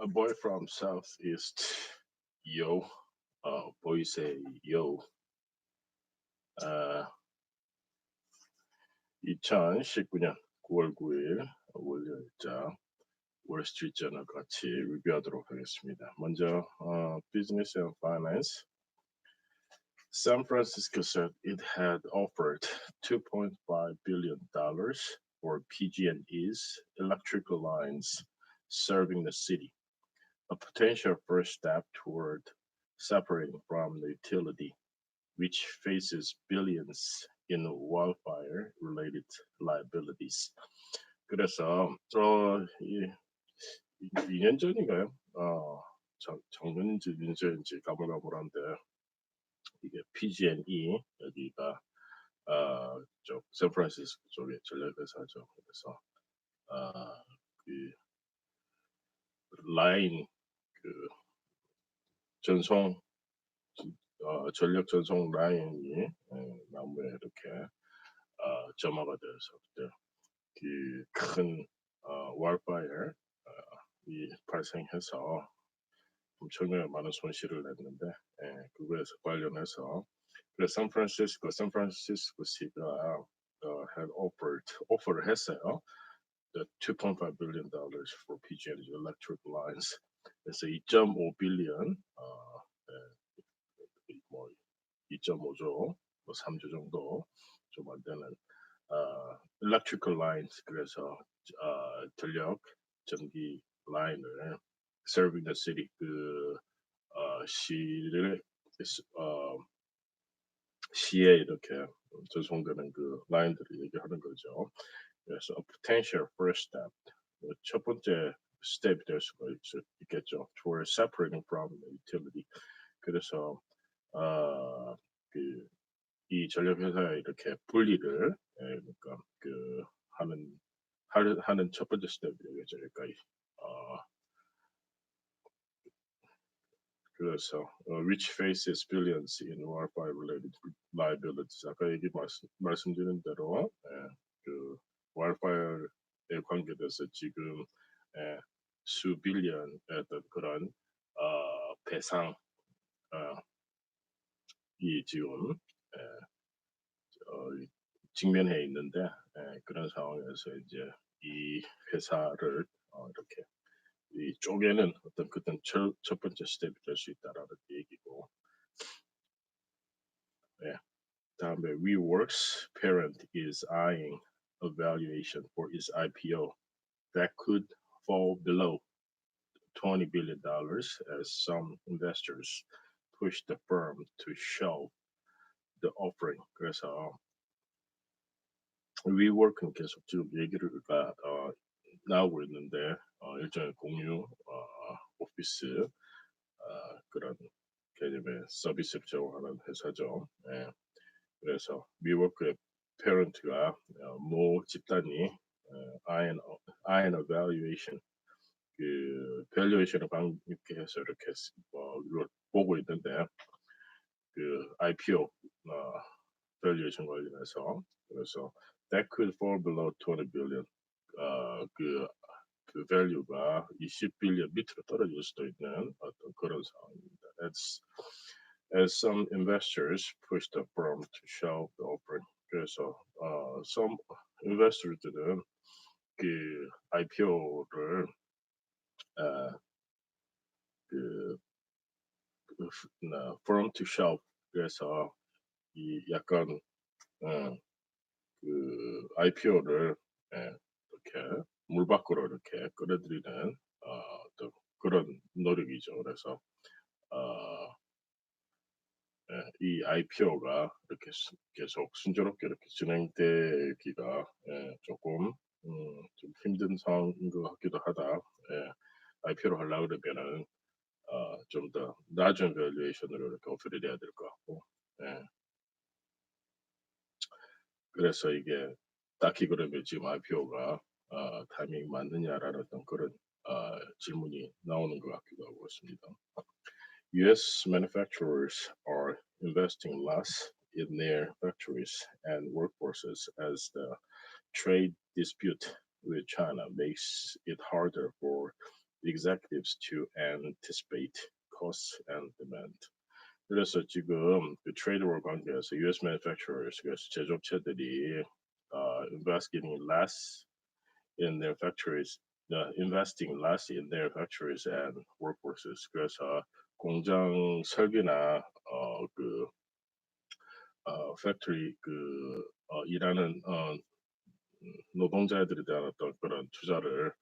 A boy from Southeast, yo, boySEyo. 아, 2019년 9월 9일 월요일자 월스트리트저널 같이 리뷰하도록 하겠습니다. 먼저 Business and Finance. San Francisco said it had offered $2.5 billion for PG&E's electrical lines serving the city, a potential first step toward separating from the utility, which faces billions in wildfire-related liabilities. 그래서 이 2년 전인가요? 작년인지 인제인지 가물가물한데 이게 PG&E 여기가 쪽 샌프란시스코 쪽에 전력회사죠. 그래서 그 라인 그 전송 전력 전송 라인이 나무에 이렇게 점화가 되어서 그때 그큰 와일파이어 이 발생해서 엄청나게 많은 손실을 냈는데 그거에서 관련해서 그래서 샌프란시스코 시가 had offered 했어요. The $2.5 billion for PG&E electric lines. 그래서 2.5 빌리언 뭐 2.5조, 뭐 3조 정도 좀 안 되는 electrical lines 그래서 전력 전기 라인을 serving the city 그 시를 시에 이렇게 전송되는 그 라인들을 얘기하는 거죠. 그래서 a potential first step 첫 번째 스텝이 될 수가 있겠죠. toward separating from the utility. 그래서 이 전력 회사에 이렇게 분리를 그러니까 그 하는 첫 번째 스텝이겠죠. 그러니까 그래서 which faces billions in wildfire related liabilities. 아까 말씀드린 대로 그 wildfire에 관계돼서 지금 수 빌리언의 어떤 그런 배상 이 지금 직면해 있는데 그런 상황에서 이제 이 회사를 이렇게 이 쪼개는 어떤 그런 첫 번째 스텝이 될 수 있다라는 얘기고, 다음에 WeWork's parent is eyeing a valuation for its IPO that could fall below $20 billion as some investors push the firm to shelve the offering. 그래서 WeWork은 계속 지금 얘기를 나오고 있는데 일종의 공유 오피스 그런 개념의 서비스를 제공하는 회사죠. 그래서 미워크의 페런트가 모 집단이 iron evaluation 그 밸류에이션을 방입해서 이렇게 이걸 보고 있는데 그 IPO 밸류에이션 관련해서 그래서 that could fall below 20 billion 그 밸류가 20빌리언 밑으로 떨어질 수도 있는 어떤 그런 상황입니다. As some investors push the firm to shelve the offering. 그래서 some investors들은 그 IPO를 그 firm to shelve 그래서 이 약간 그 IPO를 이렇게 물 밖으로 이렇게 끌어들이는 또 그런 노력이죠. 그래서 이 IPO가 이렇게 계속 순조롭게 이렇게 진행되기가 조금 좀 힘든 상황인 것 같기도 하다. IPO를 하려고 그러면은 좀 더 낮은 밸류에이션으로 이렇게 오퍼를 해야 될 것 같고, 그래서 이게 딱히 그러면 지금 IPO가 타이밍이 맞느냐라는 어떤 그런 질문이 나오는 것 같기도 하고 있습니다. U.S. manufacturers are investing less in their factories and workforces as the trade dispute with China makes it harder for executives to anticipate costs and demand. 그래서 지금 그 트레이드 워 관계에서 U.S. manufacturers, 그래서 제조업체들이 investing less in their factories, investing less in their factories and workforces. 그래서 공장 설비나 factory 일하는 노동자들에 대한 어떤 그런 투자를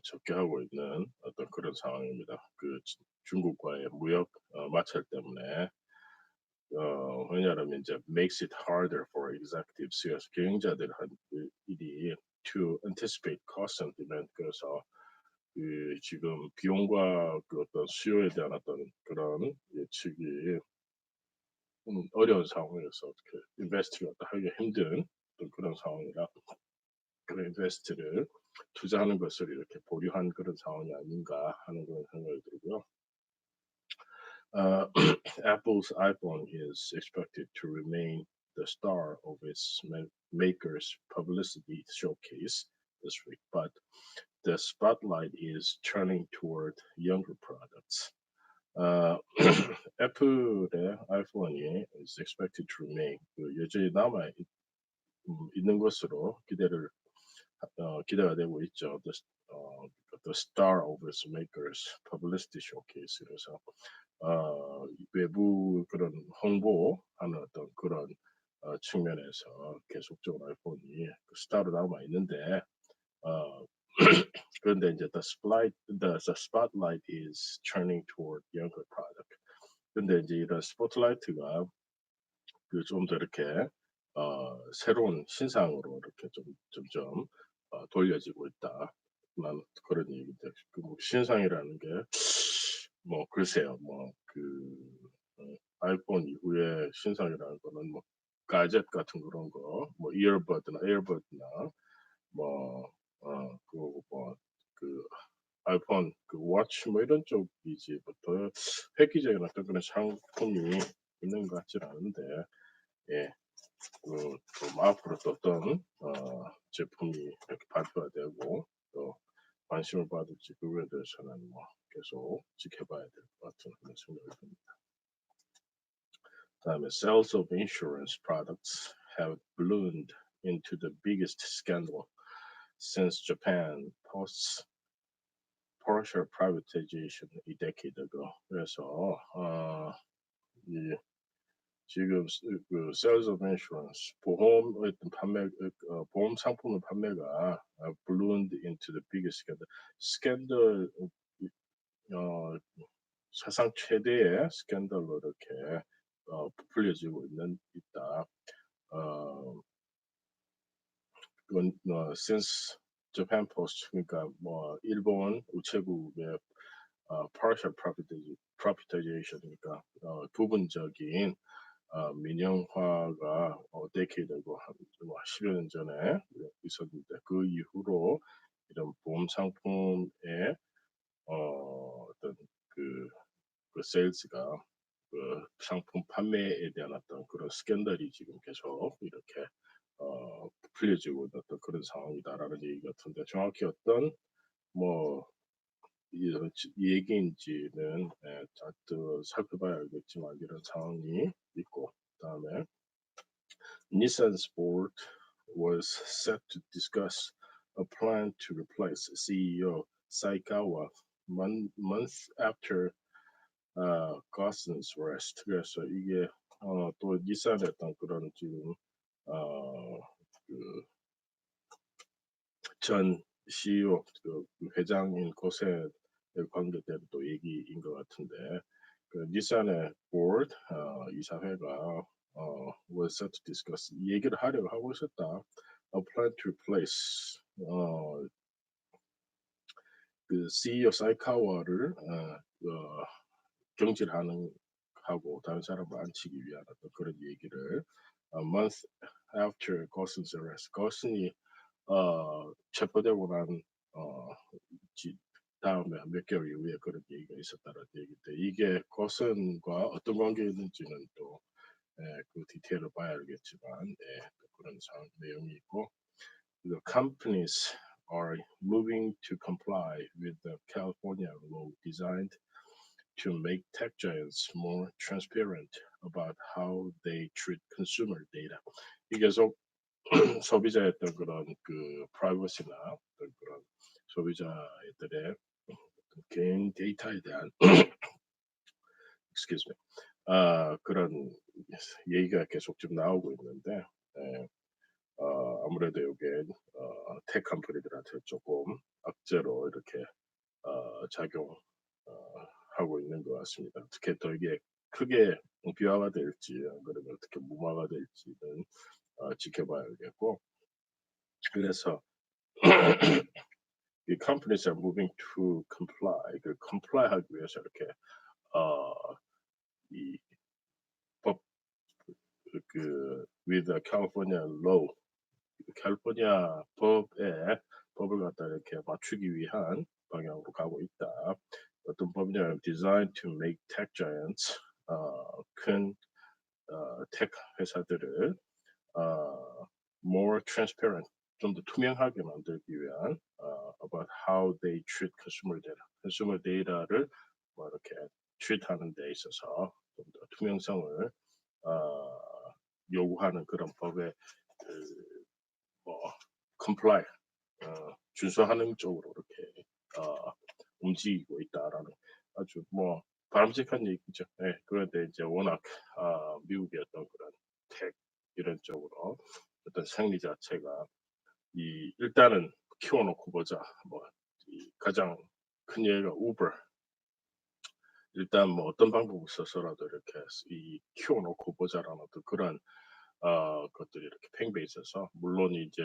적게 하고 있는 어떤 그런 상황입니다. 그 중국과의 무역 마찰 때문에 왜냐하면 이제 makes it harder for executives, 경영자들 일이 to anticipate cost and demand. 그래서 그 지금 비용과 그 어떤 수요에 대한 어떤 그런 예측이 어려운 상황에서 어떻게 인베스트를 하기 힘든 그런 상황이라 그 인베스트를 투자하는 것을 이렇게 보류한 그런 상황이 아닌가 하는 그런 생각이 들고요. Apple's iPhone is expected to remain the star of its maker's publicity showcase this week, but the spotlight is turning toward younger products. 애플의 아이폰이 is expected to remain 여전히 남아 있는 것으로 기대가 되고 있죠. The star of its maker's publicity showcase. 그래서 외부 그런 홍보하는 어떤 그런 측면에서 계속적으로 아이폰이 그 스타로 남아 있는데 그런데 이제 the spotlight is turning toward younger product. 근데 이제 이런 스포트라이트가 그 좀 더 이렇게 새로운 신상으로 이렇게 좀 점점 돌려지고 있다. 그런 얘기인데 뭐 신상이라는 게 뭐 글쎄요, 뭐 아이폰 이후에 신상이라는 거는 뭐 가젯 같은 그런 거, 뭐 이어버드나 에어버드나 그 아이폰 그 워치 뭐 이런 쪽이지 더 획기적인 어떤 그런 상품이 있는 것 같지는 않은데 또 앞으로 또 어떤 제품이 이렇게 발표가 되고 또 관심을 받을지 그거에 대해서는 뭐 계속 지켜봐야 될 것 같은 그런 생각이 듭니다. 그다음에 sales of insurance products have ballooned into the biggest scandal since Japan posts partial privatization a decade ago. 그래서 지금 그 sales of insurance 보험 판매 보험 상품 판매가 ballooned into the biggest scandal. 사상 최대의 스캔들로 이렇게 부풀려지고 있다. 그건 since Japan Post 그러니까 뭐 일본 우체국의 partial privatization 그러니까 부분적인 민영화가 decade고 한 10여 년 전에 있었는데 그 이후로 이런 보험 상품의 어떤 그 세일즈가 그 상품 판매에 대한 어떤 그런 스캔들이 지금 계속 이렇게 부풀려지고 있는 어떤 그런 상황이다라는 얘기 같은데 정확히 어떤 뭐 이 얘기인지는 또 살펴봐야 알겠지만 이런 상황이 있고 그다음에 Nissan's board was set to discuss a plan to replace CEO Saikawa months after Goslin's arrest. 그래서 이게 또 닛산의 어떤 그런 지금 전 CEO 그 회장인 고세에 관계된 또 얘기인 것 같은데 그 닛산의 board 이사회가 was set to discuss 이 얘기를 하려고 하고 있었다. A plan to replace 그 CEO 사이카와를 경질하고 다른 사람을 앉히기 위한 어떤 그런 얘기를 a month after Goslin's arrest, 고슨이 체포되고 난 다음에 몇 개월 이후에 그런 얘기가 있었다는 얘기인데 이게 고슨과 어떤 관계가 있는지는 또 그 디테일을 봐야 알겠지만 또 그런 내용이 있고 the company's are moving to comply with the California law designed to make tech giants more transparent about how they treat consumer data. 이게 소비자의 어떤 그런 그 프라이버시나 어떤 그런 소비자들의 개인 데이터에 대한 excuse me, 그런 얘기가 계속 좀 나오고 있는데 예, 아무래도 이게 텍 컴퍼니들한테 조금 악재로 이렇게 작용하고 있는 것 같습니다. 어떻게 또 이게 크게 비화가 될지 그러면 어떻게 무마가 될지는 지켜봐야겠고 그래서 이 companies are moving to comply 그 comply하기 위해서 이렇게 이 법 그 with the California law 캘리포니아 법을 갖다 이렇게 맞추기 위한 방향으로 가고 있다. 어떤 법이냐면 designed to make tech giants 큰 tech 회사들을 more transparent 좀 더 투명하게 만들기 위한 about how they treat consumer data를 뭐 이렇게 treat하는 데 있어서 좀 더 투명성을 요구하는 그런 법의 뭐 comply 준수하는 쪽으로 이렇게 움직이고 있다라는 아주 뭐 바람직한 얘기죠. 네, 그런데 이제 워낙 미국의 어떤 그런 텍 이런 쪽으로 어떤 생리 자체가 일단은 키워놓고 보자. 뭐 가장 큰 예가 우버. 일단 뭐 어떤 방법을 써서라도 이렇게 키워놓고 보자라는 어떤 그런 것들이 이렇게 팽배해 있어서 물론 이제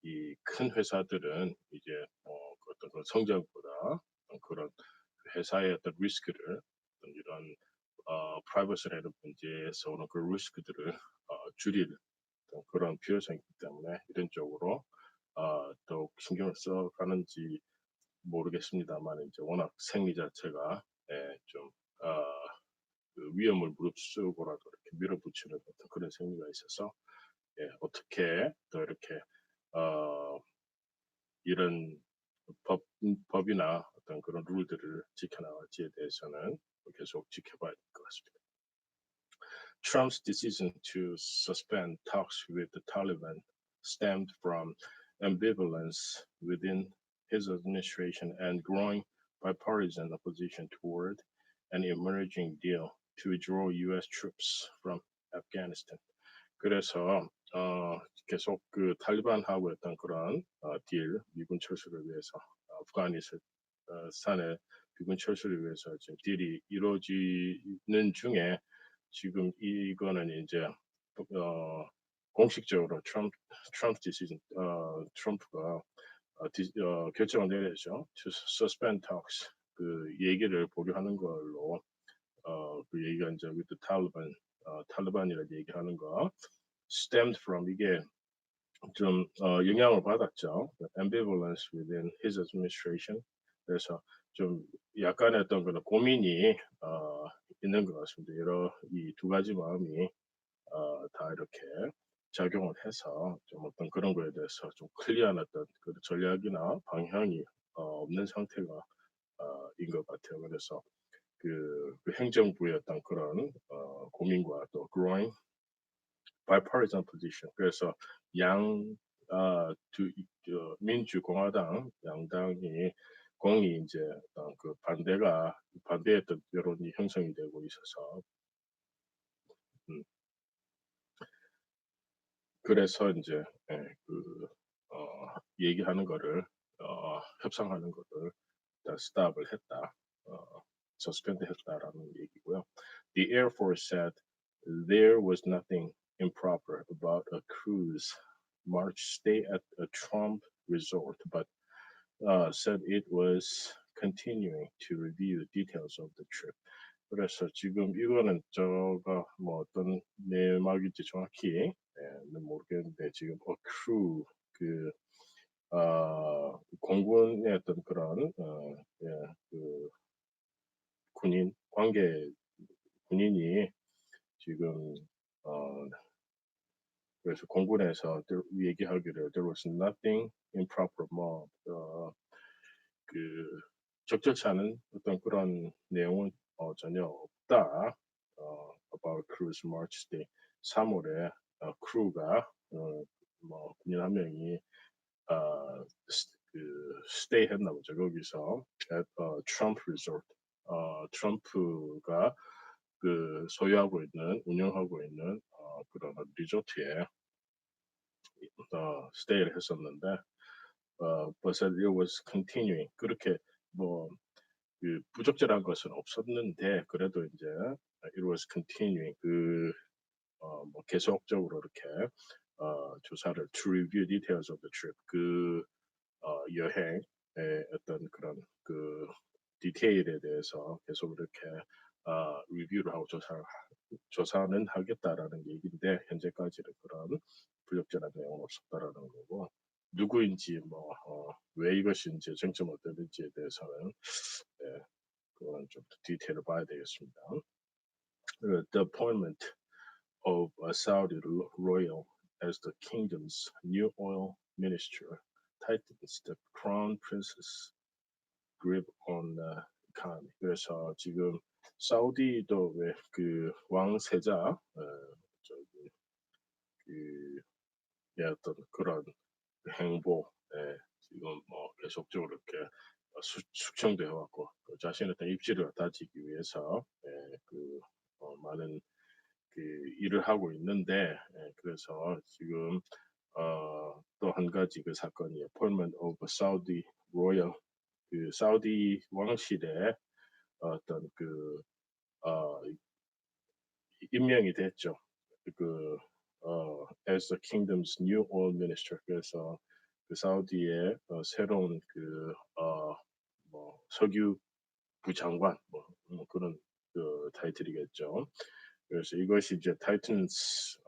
이 큰 회사들은 이제 어떤 그런 성장보다 어떤 그런 회사의 어떤 리스크를 어떤 이런 프라이버시라는 문제에서 오는 그 리스크들을 줄일 그런 필요성이 있기 때문에 이런 쪽으로 더욱 신경을 써가는지 모르겠습니다만 이제 워낙 생리 자체가 좀 그 위험을 무릅쓰고라도 이렇게 밀어붙이는 어떤 그런 생리가 있어서 어떻게 또 이렇게 이런 법이나 어떤 그런 룰들을 지켜나갈지에 대해서는 계속 지켜봐야 될 것 같습니다. Trump's decision to suspend talks with the Taliban stemmed from ambivalence within his administration and growing bipartisan opposition toward an emerging deal to withdraw U.S. troops from Afghanistan. 그래서 계속 그 탈리반하고 했던 그런 딜, 미군 철수를 위해서 아프가니스탄의 미군 철수를 위해서 지금 딜이 이루어지는 중에 지금 이거는 이제 공식적으로 트럼프 디시전 트럼프가 결정을 내렸죠. To suspend talks 그 얘기를 보류하는 걸로 그 얘기가 이제 with the Taliban 탈리반이라는 얘기하는 거 stemmed from 이게 좀 영향을 받았죠. ambivalence within his administration. 그래서 좀 약간의 어떤 그런 고민이 있는 것 같습니다. 이 두 가지 마음이 다 이렇게 작용을 해서 좀 어떤 그런 거에 대해서 좀 클리어한 어떤 그 전략이나 방향이 없는 상태가 인 것 같아요. 그래서 그 행정부의 어떤 그런 고민과 또 growing bipartisan position. 그래서 민주공화당 양당이 공이 이제 그 반대의 어떤 여론이 형성이 되고 있어서 그래서 이제 얘기하는 거를 협상하는 거를 다 스탑을 했다, 서스펜드 했다라는 얘기고요. The Air Force said there was nothing improper about a cruise March stay at a Trump resort, but said it was continuing to review details of the trip. 그래서 지금 이거는 저가 뭐 어떤 내막인지 정확히 모르겠는데 지금 크루 그 공군의 어떤 그런 그 군인이 지금 그래서 공군에서 얘기하기를 there was nothing improper mob. 그 적절치 않은 어떤 그런 내용은 전혀 없다. about cruise march day 3월에 크루가 뭐 군인 한 명이 그 스테이 했나 보죠. 거기서 at Trump resort. 트럼프가 그 소유하고 있는 운영하고 있는 그런 리조트에 스테이를 했었는데 but said it was continuing. 그렇게 뭐 그 부적절한 것은 없었는데 그래도 이제 it was continuing 뭐 계속적으로 이렇게 조사를 to review details of the trip 여행의 어떤 그런 그 디테일에 대해서 계속 이렇게 리뷰를 하고 조사는 하겠다라는 얘기인데 현재까지는 그런 부적절한 내용은 없었다라는 거고 누구인지 왜 이것인지 정점 어떤지에 대해서는 그건 좀 디테일을 봐야 되겠습니다. The appointment of Saudi royal as the kingdom's new oil minister tightens the crown prince's grip on the economy. 그래서 지금 사우디도 왜 그 왕세자 저기 그 어떤 그런 행보에 지금 계속적으로 이렇게 숙청되어 왔고 자신의 어떤 입지를 다지기 위해서 많은 그 일을 하고 있는데 그래서 지금 또 한 가지 그 사건이 appointment of Saudi royal 그 사우디 왕실의 어떤 임명이 됐죠. as the kingdom's new oil minister. 그래서 그 사우디의 새로운 뭐 석유 부장관 그런 그 타이틀이겠죠. 그래서 이것이 이제 타이튼스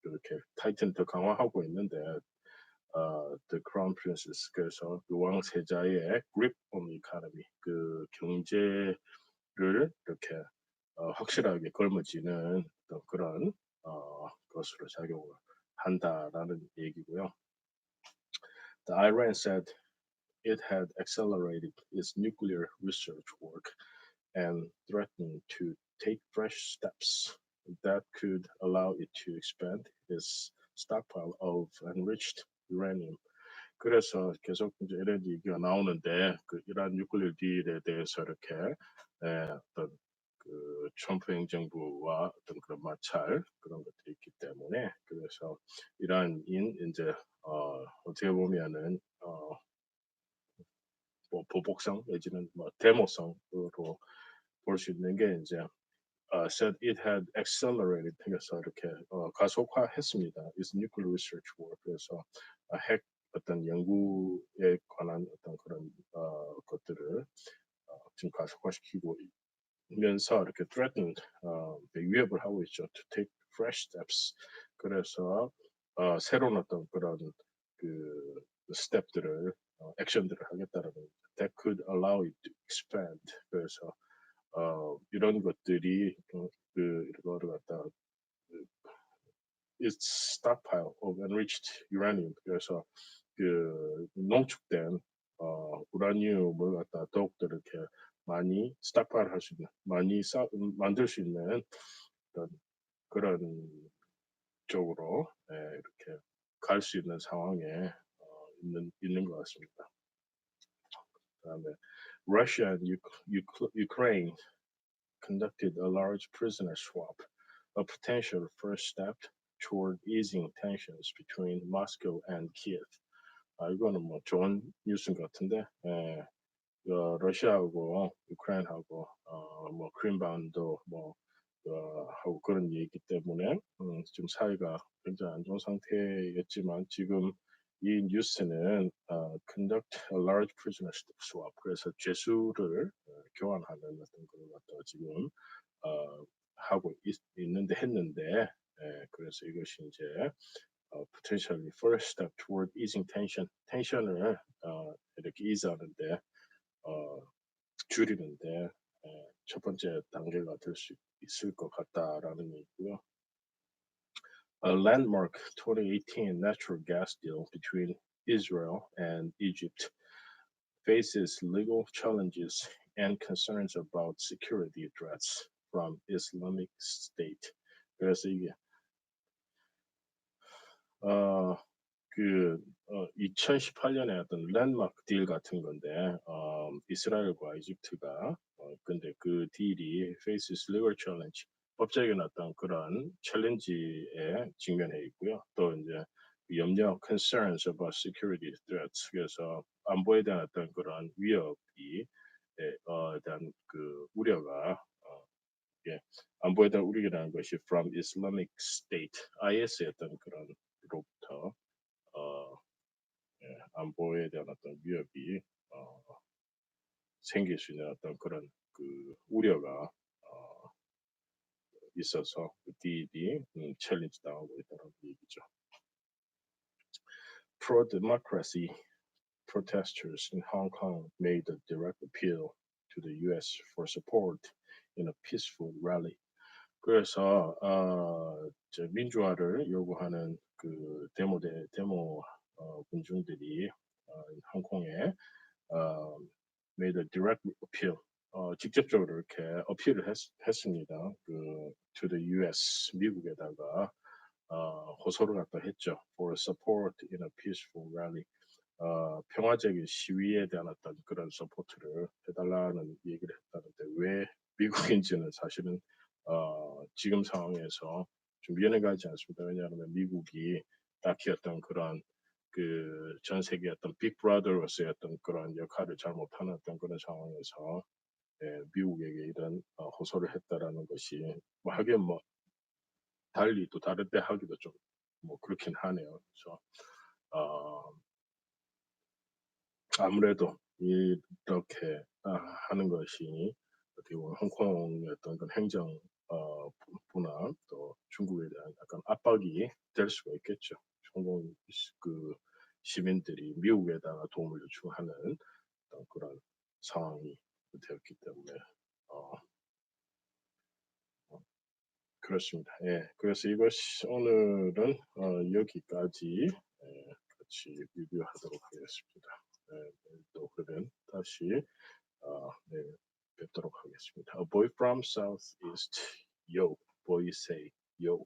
이렇게 타이튼 더 강화하고 있는데 the crown princess 그래서 그 왕세자의 grip on the economy 그 경제를 이렇게 확실하게 걸머쥐는 어떤 그런 것으로 작용을 한다라는 얘기고요. The Iran said it had accelerated its nuclear research work and threatened to take fresh steps that could allow it to expand its stockpile of enriched uranium. 그래서 계속 이제 이런 얘기가 나오는데 그 이란 뉴클리어 딜에 대해서 이렇게 어떤 그 트럼프 행정부와 어떤 그런 마찰 그런 것들이 있기 때문에 그래서 이란인 이제 어떻게 보면은 뭐 보복성 내지는 뭐 데모성으로 볼 수 있는 게 이제 said it had accelerated 그래서 이렇게 가속화했습니다. Its nuclear research work 그래서 핵 어떤 연구에 관한 어떤 그런 것들을 지금 가속화시키고 면서 이렇게 threatened 위협을 하고 있죠. To take fresh steps. 그래서 새로운 어떤 그런 그 스텝들을 액션들을 하겠다라는 that could allow it to expand. 그래서 이런 것들이 이거를 갖다 its stockpile of enriched uranium. 그래서 그 농축된 우라늄을 갖다 더욱더 이렇게 많이 스탁파일 할 수 있는, 많이 만들 수 있는 어떤 그런 쪽으로 이렇게 갈 수 있는 상황에 있는 것 같습니다. 그다음에 Russia and Ukraine conducted a large prisoner swap, a potential first step toward easing tensions between Moscow and Kiev. 이거는 뭐 좋은 뉴스인 것 같은데, 러시아하고 우크라이나하고 뭐 크림반도 하고 그런 얘기이기 때문에 지금 사이가 굉장히 안 좋은 상태였지만 지금 이 뉴스는 conduct a large prisoner swap 그래서 죄수를 교환하는 어떤 걸 갖다가 지금 하고 했는데 그래서 이것이 이제 potentially first step toward easing 텐션을 이렇게 ease하는데 줄이는데 첫 번째 단계가 될 수 있을 것 같다라는 얘기고요. A landmark 2018 natural gas deal between Israel and Egypt faces legal challenges and concerns about security threats from Islamic State. 그래서 이게 어, 2018년에 어떤 랜드마크 딜 같은 건데 이스라엘과 이집트가 근데 그 딜이 faces legal challenge 법적인 어떤 그런 챌린지에 직면해 있고요. 또 이제 염려 concerns about security threats 그래서 안보에 대한 어떤 그런 위협이 대한 그 우려가 예, 안보에 대한 우려라는 것이 from Islamic State IS의 어떤 그런 로부터 어, 안보에 대한 어떤 위협이 생길 수 있는 어떤 그런 그 우려가 있어서 그 딜이 챌린지 당하고 있다는 얘기죠. Pro-democracy protesters in Hong Kong made a direct appeal to the U.S. for support in a peaceful rally. 그래서 민주화를 요구하는 그 데모 군중들이 홍콩에 made a direct appeal. 직접적으로 이렇게 어필을 했습니다. 그 to the U.S. 미국에다가 호소를 갖다 했죠. For support in a peaceful rally. 평화적인 시위에 대한 어떤 그런 서포트를 해달라는 얘기를 했다는데 왜 미국인지는 사실은 지금 상황에서 좀 이해는 가지 않습니다. 왜냐하면 미국이 딱히 어떤 그런 그 전 세계 어떤 빅브라더로서의 어떤 그런 역할을 잘 못하는 어떤 그런 상황에서 미국에게 이런 호소를 했다라는 것이 뭐 하긴 뭐 달리 또 다른 때 하기도 좀 뭐 그렇긴 하네요. 그래서 아무래도 이렇게 하는 것이 어떻게 보면 홍콩의 어떤 그런 행정 부나 또 중국에 대한 약간 압박이 될 수가 있겠죠. 홍콩 그 시민들이 미국에다가 도움을 요청하는 어떤 그런 상황이 되었기 때문에 그렇습니다. 예, 그래서 이것이 오늘은 여기까지 같이 리뷰하도록 하겠습니다. 또 그러면 다시 네, 뵙도록 하겠습니다. A boy from Southeast, yo, boy say, yo.